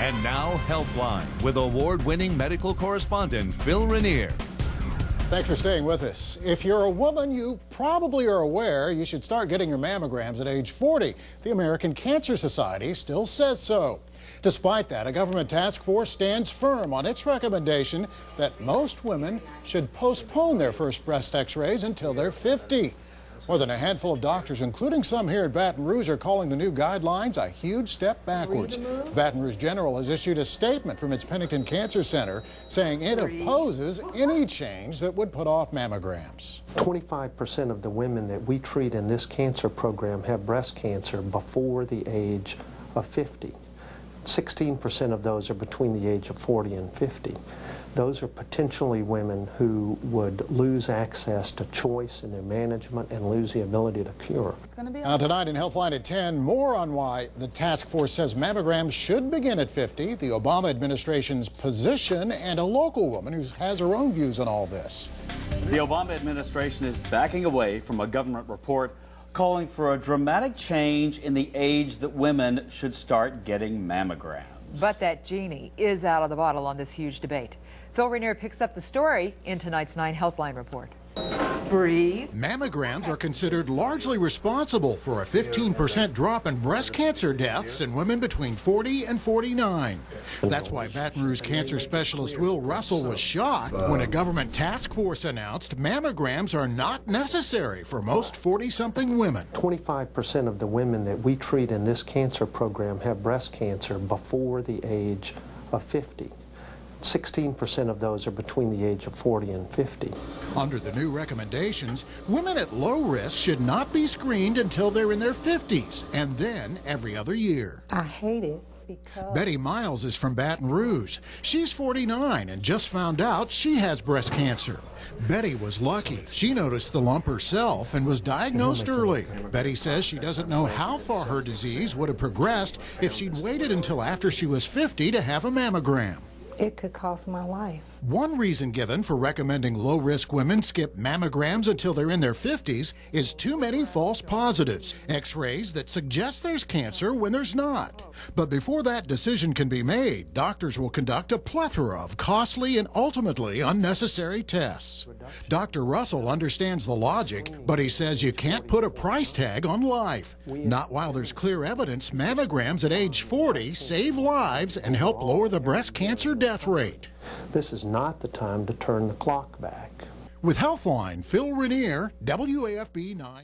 And now, Healthline with award-winning medical correspondent Phil Rainier. Thanks for staying with us. If you're a woman, you probably are aware you should start getting your mammograms at age 40. The American Cancer Society still says so. Despite that, a government task force stands firm on its recommendation that most women should postpone their first breast x-rays until they're 50. More than a handful of doctors, including some here at Baton Rouge, are calling the new guidelines a huge step backwards. Baton Rouge General has issued a statement from its Pennington Cancer Center saying it opposes any change that would put off mammograms. 25% of the women that we treat in this cancer program have breast cancer before the age of 50. 16% of those are between the age of 40 and 50. Those are potentially women who would lose access to choice in their management and lose the ability to cure. Now tonight in Healthline at 10, more on why the task force says mammograms should begin at 50, the Obama administration's position, and a local woman who has her own views on all this. The Obama administration is backing away from a government report calling for a dramatic change in the age that women should start getting mammograms. But that genie is out of the bottle on this huge debate. Phil Rainier picks up the story in tonight's 9 Healthline report. Breathe. Mammograms are considered largely responsible for a 15% drop in breast cancer deaths in women between 40 and 49. That's why Baton Rouge cancer specialist Will Russell was shocked when a government task force announced mammograms are not necessary for most 40-something women. 25% of the women that we treat in this cancer program have breast cancer before the age of 50. 16% of those are between the age of 40 and 50. Under the new recommendations, women at low risk should not be screened until they're in their 50s, and then every other year. I hate it because... Betty Miles is from Baton Rouge. She's 49 and just found out she has breast cancer. Betty was lucky. She noticed the lump herself and was diagnosed early. Betty says she doesn't know how far her disease would have progressed if she'd waited until after she was 50 to have a mammogram. It could cost my life. One reason given for recommending low-risk women skip mammograms until they're in their 50s is too many false positives, x-rays that suggest there's cancer when there's not. But before that decision can be made, doctors will conduct a plethora of costly and ultimately unnecessary tests. Dr. Russell understands the logic, but he says you can't put a price tag on life. Not while there's clear evidence mammograms at age 40 save lives and help lower the breast cancer death rate. This is not the time to turn the clock back. With Healthline, Phil Rainier, WAFB 9.